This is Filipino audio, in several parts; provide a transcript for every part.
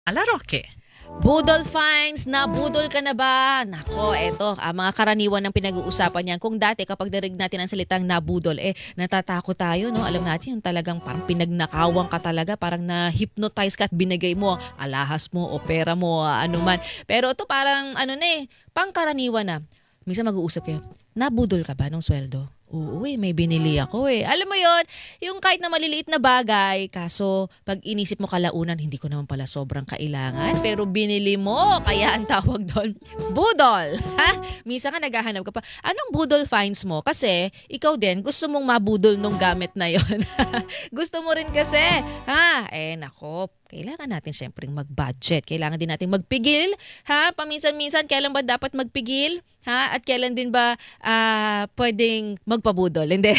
Ala Roque. Budol fines, nabudol ka na ba? Nako, eto, mga karaniwan ng pinag-uusapan niyan. Kung dati kapag narinig natin ang salitang nabudol, natatakot tayo, no? Alam natin yung talagang parang pinagnakawan ka talaga, parang na-hypnotize ka at binigay mo alahas mo o pera mo, anuman. Pero ito parang, pangkaraniwan na. Minsan mag-uusap kayo, nabudol ka ba ng sweldo? Oo, may binili ako eh. Alam mo yon, yung kahit na maliliit na bagay, kaso pag inisip mo kalaunan, hindi ko naman pala sobrang kailangan, pero binili mo, kaya ang tawag doon, budol. Ha? Minsan nga naghahanap ka pa, anong budol finds mo? Kasi ikaw din, gusto mong mabudol nung gamit na yon. Gusto mo rin kasi, nako, kailangan natin syempre mag-budget. Kailangan din natin magpigil, ha? Paminsan-minsan, kailan ba dapat magpigil? Ha? At kailan din ba pwedeng magpabudol? Hindi.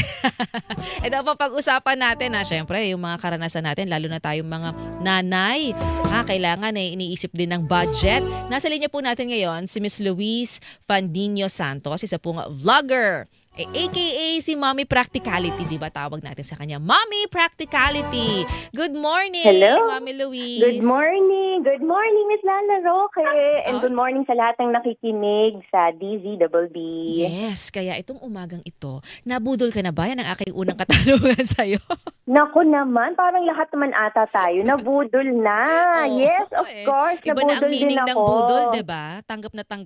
Ito pa pag-usapan natin, ha? Syempre, yung mga karanasan natin, lalo na tayong mga nanay, ha? Kailangan iniisip din ng budget. Nasa linya po natin ngayon si Miss Louise Fandinho Santos, isa pong vlogger. AKA si Mommy Practicality, di ba tawag natin sa kanya? Mommy Practicality! Good morning, Hello. Mommy Louise! Good morning! Good morning, Miss Lala Roque! And good morning sa lahat ng nakikinig sa DZBB. Yes, kaya itong umagang ito, nabudol ka na ba? Yan ang aking unang katanungan sa'yo. Naku naman, parang lahat naman ata tayo, nabudol na. Yes, of course, Iba na ang nabudol din meaning ako. ng budol, di ba? Tanggap na ng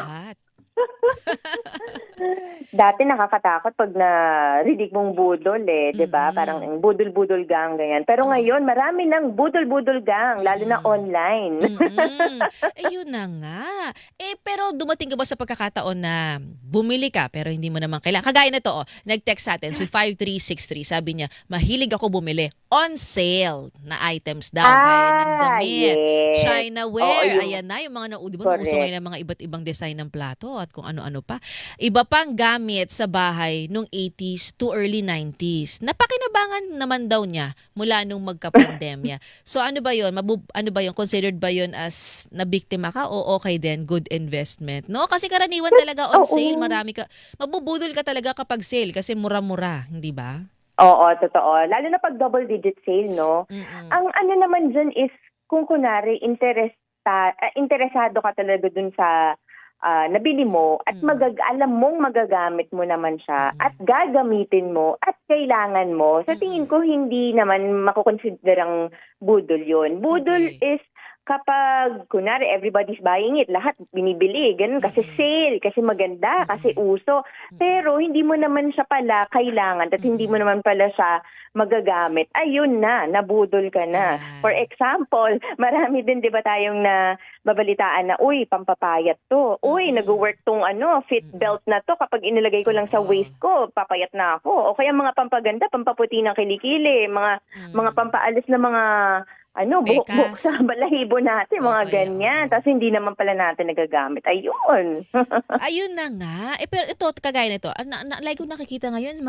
lahat. Dati nakakatakot pag narinig mong budol di ba? Parang budol-budol gang, ganyan. Pero ngayon, marami ng budol-budol gang, lalo na online. Ayun na nga. Pero dumating ka ba sa pagkakataon na bumili ka pero hindi mo naman kailangan? Kagaya na to, nag-text sa atin si 5363. Sabi niya, mahilig ako bumili on sale na items daw. Gaya ng damit, yes. Chinaware, Oo, ayan na, yung mga di ba nauso ngayon ng mga iba't ibang design ng plato at kung ano-ano pa. Iba pang gamit sa bahay nung 80s to early 90s. Napakinabangan naman daw niya mula nung magka-pandemya. So ano ba yun? Ano ba yun? Considered ba yun as nabiktima ka o okay din? Good investment? No? Kasi karaniwan talaga on sale. Marami ka. Mabubudol ka talaga kapag sale kasi mura-mura. Hindi ba? Oo, totoo. Lalo na pag double digit sale, no? Ang ano naman dyan is, kung kunwari, interesado ka talaga dun sa nabili mo at alam mong magagamit mo naman siya at gagamitin mo at kailangan mo, sa tingin ko hindi naman makukonsiderang budol yun. Budol is kapag, kunwari, everybody's buying it, lahat binibili, ganun, kasi sale, kasi maganda, kasi uso, pero hindi mo naman siya pala kailangan at hindi mo naman pala siya magagamit, ayun na, nabudol ka na. For example, marami din, di ba, tayong babalitaan na, uy, pampapayat to, uy, nag-work tong fit belt na to, kapag inilagay ko lang sa waist ko, papayat na ako. O kaya mga pampaganda, pampaputi ng kilikili, mga pampaalis na mga buhok-buhok sa balahibo natin, mga ganyan. Tapos hindi naman pala natin nagagamit. Ayun. Ayun na nga. Pero ito, kagaya nito, like ko nakikita ngayon,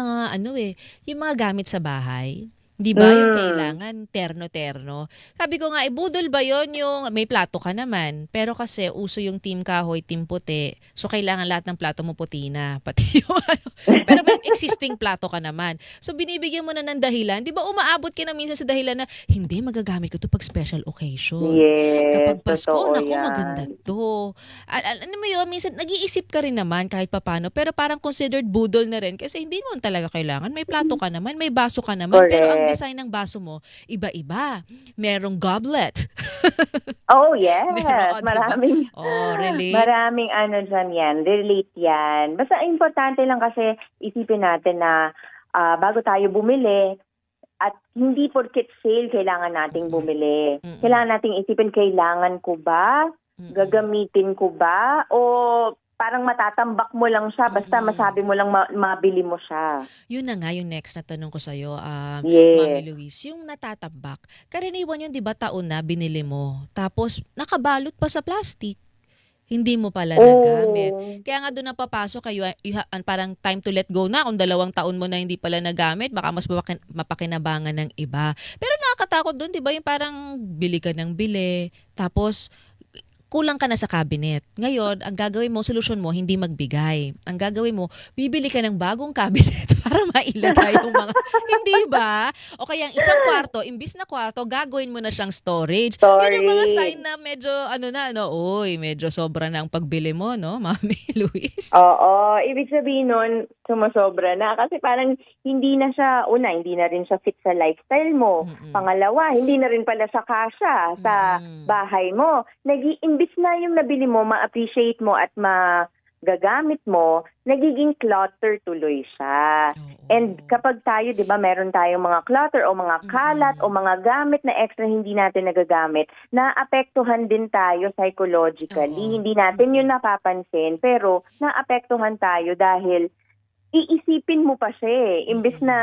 yung mga gamit sa bahay. Di ba? Yung kailangan terno-terno. Sabi ko nga, budol ba yon yung may plato ka naman? Pero kasi uso yung team kahoy, team puti. So kailangan lahat ng plato mo puti na. Pati yung pero may existing plato ka naman. So binibigyan mo na ng dahilan. Di ba umaabot ka na minsan sa dahilan na hindi, magagamit ko to pag special occasion. Yes, Kapag Pasko, naku, yan. maganda to. Ano mo yun, minsan nag-iisip ka rin naman kahit papano. Pero parang considered budol na rin kasi hindi mo talaga kailangan. May plato ka naman, may baso ka naman. Correct. Pero ang design ng baso mo, iba-iba. Merong goblet. Oh, yes. Maraming. Relate. Maraming dyan yan. Relate yan. Basta importante lang kasi isipin natin na bago tayo bumili, at hindi porket sale kailangan nating bumili. Kailangan nating isipin, kailangan ko ba? Gagamitin ko ba? O parang matatambak mo lang siya, basta masabi mo lang mabili mo siya. Yun na nga yung next na tanong ko sa'yo, Yes. Mami Luis. Yung natatambak, karaniwan yun, di ba, taon na binili mo. Tapos, nakabalot pa sa plastic. Hindi mo pala nagamit. Kaya nga doon napapasok kayo, parang time to let go na. Kung 2 taon mo na hindi pala nagamit, baka mas mapakinabangan ng iba. Pero nakakatakot doon, di ba, yung parang bili ka ng bili, tapos kulang ka na sa cabinet. Ngayon, ang gagawin mo, solusyon mo, hindi magbigay. Ang gagawin mo, bibili ka ng bagong cabinet para mailagay yung mga hindi ba? O kaya ang isang kwarto, imbis na kwarto, gagawin mo na siyang storage. Yun yung mga sign Sorry. na medyo ano na, no, uy, medyo sobra na ang pagbili mo, no, Mami Luis? Oo, ibig sabihin nun, sumosobra na. Kasi parang hindi na siya, una, hindi na rin siya fit sa lifestyle mo. Mm. Pangalawa, hindi na rin pala siya kasya sa Mm. bahay mo. Imbis na yung nabili mo, ma-appreciate mo at magagamit mo, nagiging clutter tuloy siya. And Oo. kapag tayo, di ba, meron tayong mga clutter o mga kalat o Mm. mga gamit na extra hindi natin nagagamit, naapektuhan din tayo psychologically. Oo. Hindi natin yun Mm. napapansin, pero naapektuhan tayo dahil iisipin mo pa siya eh. Imbes Mm. na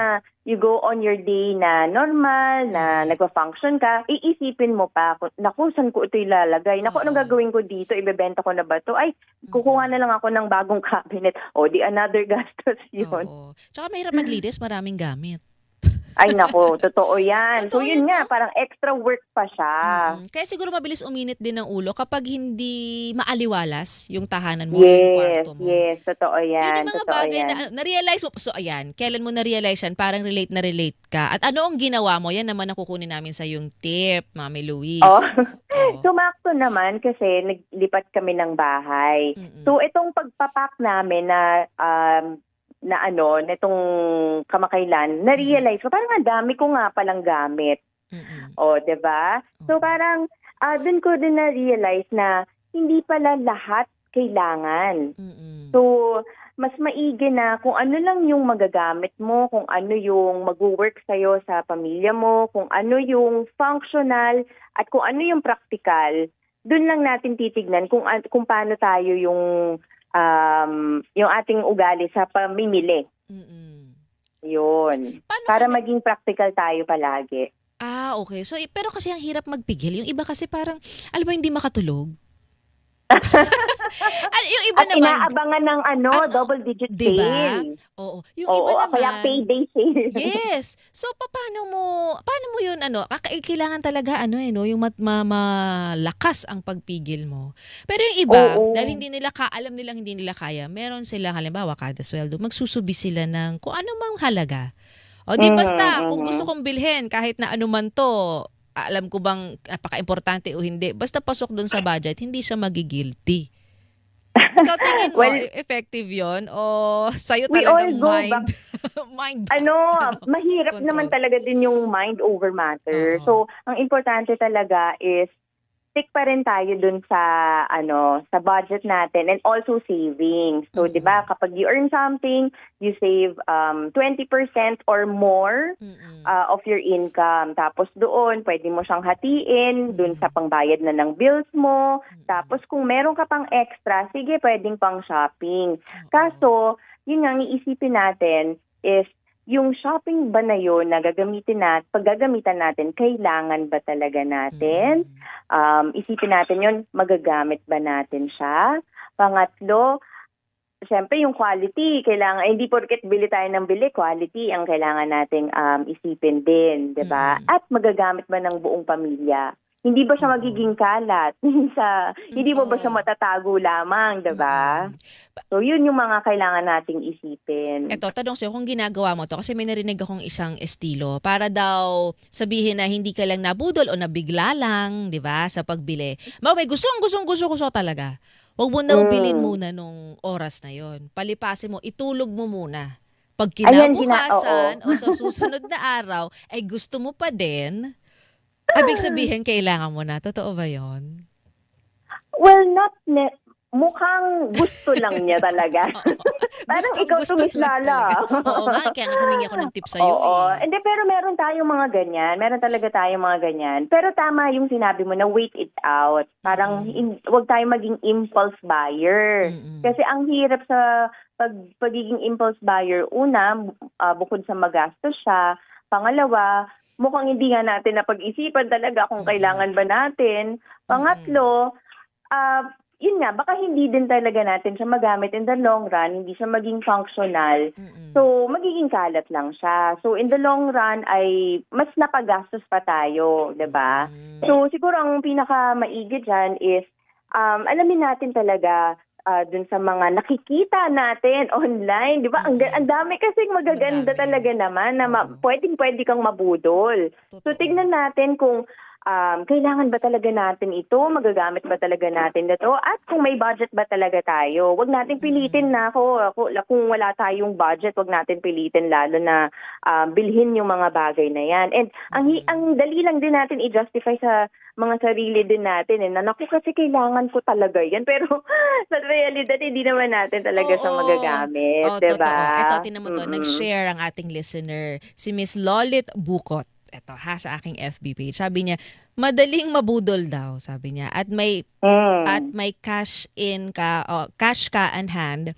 you go on your day na normal, na Mm. nagpa-function ka, iisipin mo pa, naku, saan ko ito ilalagay? Naku, anong Oo. gagawin ko dito? Ibebenta ko na ba to? Ay, kukuha Mm. na lang ako ng bagong cabinet. O, di another gastos yun. Oo. Tsaka mahirap maglinis, maraming gamit. Ay, naku, totoo yan. So, Totoo yun yun, nga, 'no? parang extra work pa siya. Kaya siguro mabilis uminit din ang ulo kapag hindi maaliwalas yung tahanan mo, yung Yes, kwarto mo. yes, totoo Yun yan, yung mga totoo bagay na yan. ano, na-realize mo so ayan, kailan mo na-realize yan, parang relate na relate ka at ano ang ginawa mo? Yan naman ang kukunin namin sa yung tip, Mami Oh, Luis. Oo. sumakto naman kasi naglipat kami ng bahay. Mm. So itong pagpapak namin na ano, nitong kamakailan, Mm. na-realize ko parang ang dami ko nga palang gamit. Mm. O, 'di ba? So Oo. parang dun ko din na-realize na hindi pala lahat kailangan. Mm. So, mas maigi na kung ano lang yung magagamit mo, kung ano yung mag-work sa'yo sa pamilya mo, kung ano yung functional, at kung ano yung practical, dun lang natin titignan kung paano tayo yung ating ugali sa pamimili. Mm. Yun. Paano ka Para na maging practical tayo palagi. okey. So, pero kasi ang hirap magpigil, yung iba kasi parang alam mo hindi makatulog? Yung iba At naman inaabangan ng double digit 'di ba? sale. Oo, yung iba Oo, kaya naman payday sale. yes. So paano mo 'yun ano, kailangan talaga ano, eh, 'no, yung malakas ang pagpigil mo. Pero yung iba, dahil Oo. hindi nila alam nilang hindi nila kaya, meron silang halimbawa kada sweldo magsusubi sila ng kung ano mang halaga. O 'di Mhm, basta kung gusto mhm. kong bilhin kahit na ano man 'to, alam ko bang napakaimportante o hindi, basta pasok dun sa budget, hindi siya magi-guilty. Ikaw tingin mo Well, effective 'yun o sa'yo we all talagang go back mind ano, mahirap naman control? talaga din yung mind over matter. Oo. So, ang importante talaga is stick pa rin tayo dun sa sa budget natin and also savings. So, 'di ba, Mm. kapag you earn something, you save 20% or more Mm. of your income. Tapos doon, pwede mo siyang hatiin dun sa Mm. pangbayad na ng bills mo. Mm. Tapos kung meron ka pang extra, sige, pwedeng pang shopping. Oo. Kaso, yun nga, ang iisipin natin is yung shopping ba na yun na paggagamitan natin, kailangan ba talaga natin? Mm. Isipin natin yun, magagamit ba natin siya? Pangatlo, siyempre yung quality, kailangan, hindi porket bili tayo ng bili, quality ang kailangan nating isipin din, 'di ba? Mm. At magagamit ba ng buong pamilya? Hindi ba siya Oo. magiging kalat? Hindi mo ba siya Oo. matatago lamang, 'di ba? Mm. So yun yung mga kailangan nating isipin. Eto, tanong sa'yo kung ginagawa mo 'to kasi may narinig akong isang estilo para daw sabihin na hindi ka lang nabudol o nabigla lang, 'di ba, sa pagbili. May gusto talaga. Huwag mo daw bilhin Mm. muna nung oras na 'yon. Palipasin mo, itulog mo muna. 'Pag Ayan, oo. kinabukasan o sa susunod na araw ay gusto mo pa din, ibig sabihin kailangan mo na. Totoo ba 'yon? Well, mukhang gusto lang niya talaga. Oo. Parang ikaw Gustong-gusto lang talaga. tumislala. Oo nga, kaya nga humingi ako ng tip sa'yo, Oo. eh. Hindi, pero meron tayong mga ganyan. Meron talaga tayong mga ganyan. Pero tama yung sinabi mo na wait it out. Parang Mm. wag tayong maging impulse buyer. Mm. Kasi ang hirap sa pagiging impulse buyer, una, bukod sa magastos siya, pangalawa, mukhang hindi nga natin napag-isipan talaga kung Mm. kailangan ba natin. Pangatlo, yun nga, baka hindi din talaga natin siya magamit in the long run, hindi siya maging functional. Mm. So, magiging kalat lang siya. So, in the long run ay mas napagastos pa tayo, 'di ba? Mm. So, siguro ang pinaka maigi diyan is alamin natin talaga dun sa mga nakikita natin online, 'di ba? Ang dami kasing magaganda Madami. talaga naman na Oo. pwedeng-pwede kang mabudol. So Totoo. tignan natin kung kailangan ba talaga natin ito, magagamit ba talaga natin ito, at kung may budget ba talaga tayo. Huwag natin pilitin na kung wala tayong budget, huwag natin pilitin lalo na bilhin yung mga bagay na yan. And ang dali lang din natin i-justify sa mga sarili din natin na naku kasi kailangan ko talaga yan. Pero sa realidad, hindi naman natin talaga siya magagamit. Oo, Diba? totoo. Eto, tinan mo to, nag-share ang ating listener, si Miss Lolit Bukot. Eto ha, sa aking FB page. Sabi niya, madaling mabudol daw, sabi niya. At may cash ka on hand.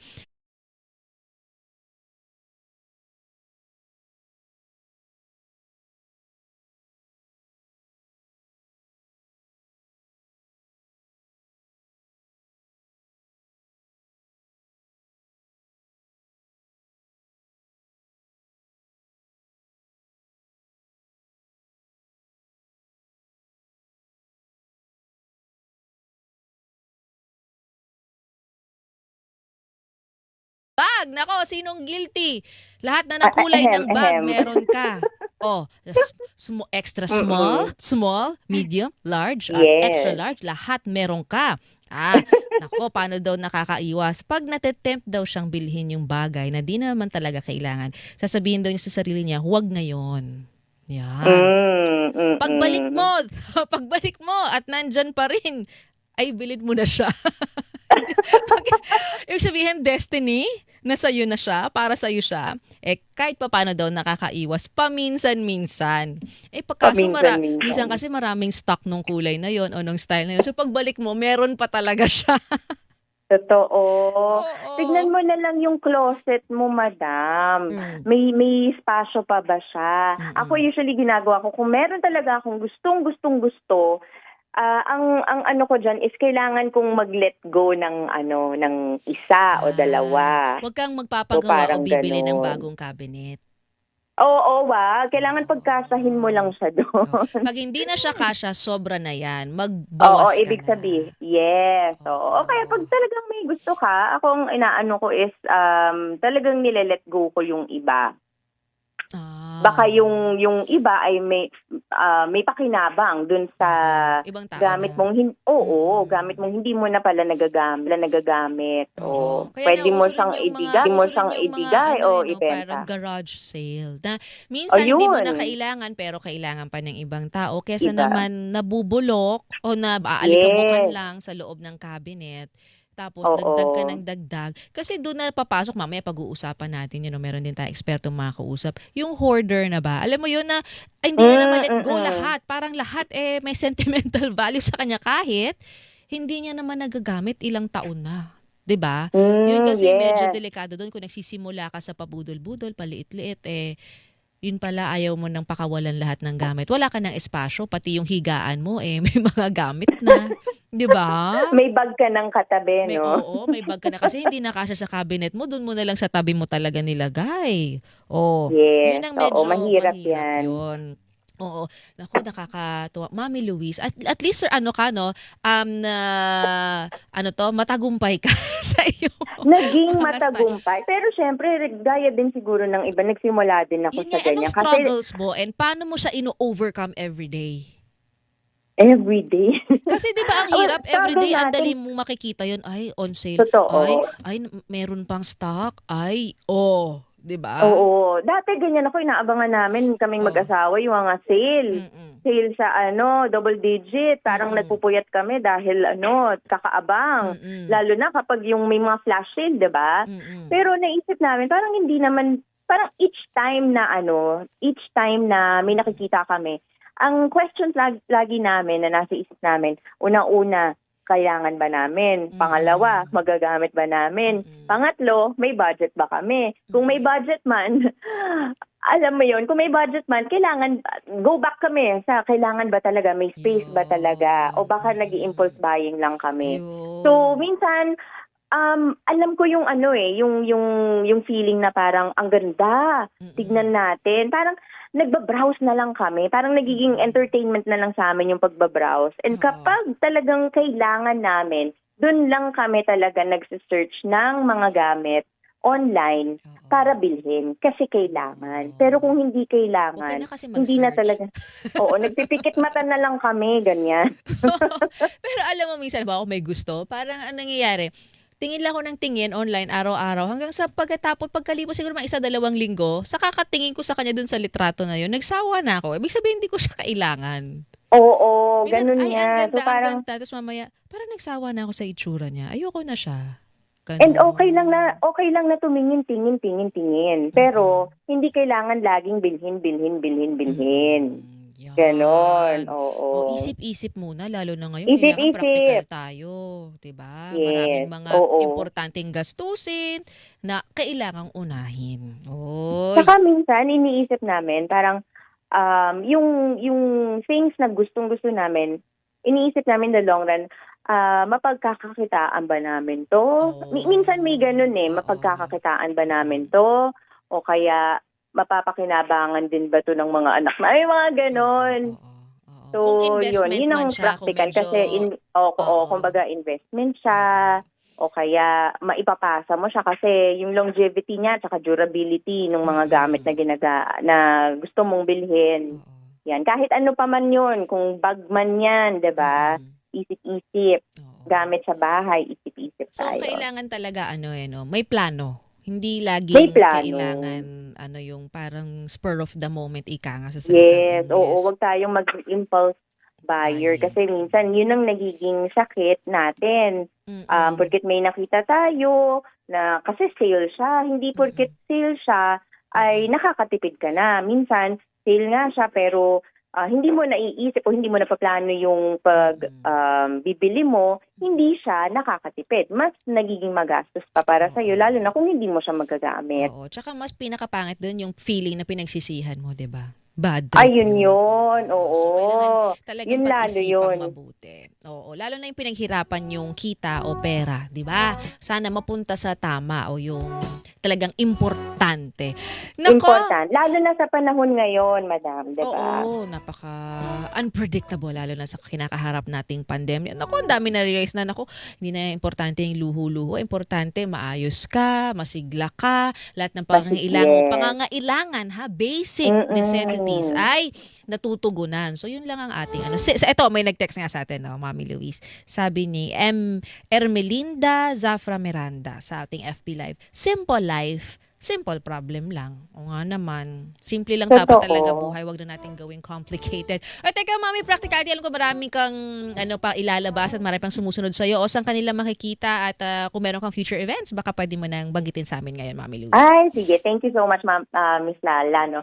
Bag! Nako, sinong guilty? Lahat na ng kulay ng bag, Ahem. meron ka. Oh, extra small, medium, large, at extra Yes. large, lahat meron ka. Nako, paano daw nakakaiwas? Pag natetempt daw siyang bilhin yung bagay na di naman talaga kailangan, sasabihin daw niya sa sarili niya, huwag ngayon. Yan. Pagbalik Mm. mo, pagbalik mo at nandyan pa rin, ay bilhin mo na siya. Ibig sabihin, destiny, na sa'yo na siya, para sa'yo siya, kahit pa paano daw nakakaiwas, paminsan-minsan. Paminsan-minsan. Minsan kasi maraming stock nung kulay na yon o nung style na yon. So pagbalik mo, meron pa talaga siya. Totoo. Oo. Tignan mo na lang yung closet mo, madam. May espasyo pa ba siya? Ako usually ginagawa ko, kung meron talaga akong gusto, ang ano ko diyan is kailangan kong mag-let go ng isa o dalawa. Huwag kang So magpapagawa o parang bibili ng ganun. bagong cabinet. Oo, wag. Kailangan pagkasahin mo lang siya doon. Pag hindi na siya kasya, sobra na yan. Oo, Magbawas ka ibig na. sabihin. Yes. Oo. Oo. O kaya pag talagang may gusto ka, akong inaano ko is talagang nile-let go ko yung iba. Baka yung iba ay may pakinabang dun sa Ibang tao gamit na. mong gamit mong hindi mo na pala nagagamit. O Kaya pwede mo nauso siyang rin yung ibigay, parang parang ibenta. garage sale. Na O minsan hindi mo na yun. kailangan pero kailangan pa ng ibang tao kesa Iba. naman nabubulok o aalikabukan Yes. lang sa loob ng cabinet. Tapos dagdag ka Oo. ng dagdag. Kasi doon na papasok, mamaya pag-uusapan natin yun, meron din tayong ekspertong makakausap. Yung hoarder na ba? Alam mo yun na hindi niya na ma-let go lahat. Parang lahat may sentimental value sa kanya kahit hindi niya naman nagagamit ilang taon na. 'Di ba? Yun kasi medyo Yes. delikado doon kung nagsisimula ka sa pabudol-budol, paliit-liit, yun pala ayaw mo nang pakawalan lahat ng gamit. Wala ka ng espasyo, pati yung higaan mo may mga gamit na. 'Di ba? May bag ka ng katabi, no? May bag ka na kasi hindi na kasya sa cabinet mo, doon mo na lang sa tabi mo talaga nilagay. Yun Yes. ang Oo, medyo mahirap mahirap yan. yun. Oo. Naku, nakakatuwa. Mami Louise, at least sir, na, matagumpay ka sa iyong Naging mga style. matagumpay. Pero syempre, gaya din siguro ng iba, nagsimula din ako Yun sa nga, anong ganyan. Kasi struggles mo and paano mo siya ino-overcome everyday? everyday. Kasi 'di ba ang Well, hirap struggle everyday, ang natin. dali mong makikita 'yun, ay on sale, Totoo. meron pang stock, 'di ba? Oo. Dati ganyan ako, inaabangan namin kaming mag-asawa yung mga sale. Sale sa double digit. Parang nagpupuyat kami dahil kakaabang. Lalo na kapag yung may mga flash sale, 'di ba? Pero naisip namin, parang hindi naman, parang each time na may nakikita kami, ang questions lagi namin na nasa isip namin, unang-una, kailangan ba namin? Pangalawa, magagamit ba namin? Pangatlo, may budget ba kami? Kung may budget man, alam mo yon, kung may budget man, kailangan, go back kami sa kailangan ba talaga, may space ba talaga? O baka nag-i-impulse buying lang kami. So, minsan, alam ko yung yung feeling na parang ang ganda, tignan natin. Parang nagbabrowse na lang kami. Parang nagiging entertainment na lang sa amin yung pagbabrowse. And kapag talagang kailangan namin, dun lang kami talaga nagsisearch ng mga gamit online Oo. para bilhin kasi kailangan. Pero kung hindi Huwag ka kailangan, na kasi hindi na mag-search. talaga. Oo, nagpipikit mata na lang kami, ganyan. Pero alam mo minsan ba ako may gusto, parang anong nangyayari, tingin lang ako ng tingin online araw-araw hanggang sa pagkalipas siguro mga 1, 2 linggo, sa kakatingin ko sa kanya dun sa litrato na yun, nagsawa na ako. Ibig sabihin hindi ko siya kailangan. Oo, Minsan, ganun ay ang nga. ganda, So ang parang, ganda. Tapos mamaya, parang nagsawa na ako sa itsura niya. Ayoko na siya. and Ganon. okay lang na tumingin, tingin. Pero hindi kailangan laging bilhin. Ganon, Yan. O, oo. isip-isip muna, lalo na ngayon, kailangan practical Isip-isip. tayo, 'di ba? Maraming Yes, mga oo. importanteng gastusin na kailangang unahin. Oy. Saka minsan iniisip namin parang yung things na gustong-gusto namin, iniisip namin the long run, mapagkakakitaan ba namin 'to? Minsan may gano'n, eh, Oo. mapagkakakitaan ba namin 'to o kaya mapapakinabangan din ba 'to ng mga anak na may mga gano'n. Oo, oo. So, Kung yun investment man ang siya, kung praktikal medyo kasi oo, oo. kumbaga investment siya Oo. o kaya maipapasa mo siya kasi yung longevity niya at durability ng mga gamit na na gusto mong bilhin. Oo. Yan, kahit ano pa man yun, kung bag man yan, 'di ba? Isip-isip, Oo. gamit sa bahay, isip-isip So tayo. kailangan talaga ano eh no, may plano. Hindi May laging plano. kailangan ano yung parang spur of the moment ika nga sa salitang Yes, oo, Ingles. 'wag tayong mag-impulse buyer Buying. kasi minsan yun ang nagiging sakit natin. Porket may nakita tayo na kasi sale siya, hindi porket sale siya ay nakakatipid ka na. Minsan sale nga siya pero hindi mo naiisip o hindi mo napaplano yung bibili mo, hindi siya nakakatipid. Mas nagiging magastos pa para sa'yo lalo na kung hindi mo siya magagamit. Oo, tsaka mas pinakapangit dun yung feeling na pinagsisihan mo, 'di ba? Bad trip Ayun yun. yun, Oo. So, kailangan oo. talagang Yun lalo pag-isipang yun. mabuti. Oo. Lalo na yung pinaghirapan yung kita o pera, di ba? Sana mapunta sa tama o yung talagang importante. Nako! Lalo na sa panahon ngayon, madam, 'di ba? Oo, napaka-unpredictable lalo na sa kinakaharap nating pandemya. Naku, ang dami na-realize na, naku, hindi na importante yung luho-luho. Importante, maayos ka, masigla ka, lahat ng Yes. pangangailangan, ha, basic necessities Mm. ay natutugunan. So, yun lang ang ating ano. Eto, may nag-text nga sa atin, no, Mami Luis. Sabi ni Ermelinda Zafra Miranda sa ating FB Live. Simple life, simple problem lang. O nga naman, simple lang dapat talaga Totoo. buhay. Wag na natin gawing complicated. O teka, Mami, practicality, alam ko marami kang ano pa ilalabas at marami pang sumusunod sa'yo. O saan kanila makikita at kung meron kang future events, baka pwede mo nang banggitin sa amin ngayon, Mami Luis. Ay, sige. Thank you so much, Miss Lala, 'no.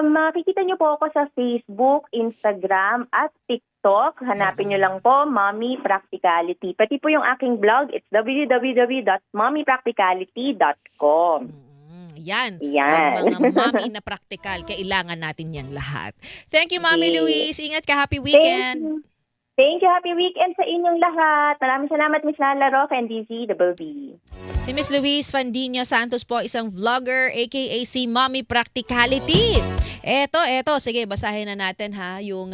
Makikita niyo po ako sa Facebook, Instagram, at TikTok. Hanapin niyo lang po, Mommy Practicality. Pati po yung aking blog, it's www.mommypracticality.com. Yan, ang Yan. mga mommy na practical, kailangan natin yang lahat. Thank you, Mami Yes. Luis. Ingat ka. Happy Thank weekend. you. Thank you. Happy weekend sa inyong lahat. Maraming salamat, Miss Lala Roque and DZBB. Si Miss Luis Fandinho Santos po, isang vlogger, aka si Mommy Practicality. Eto, sige, basahin na natin ha, yung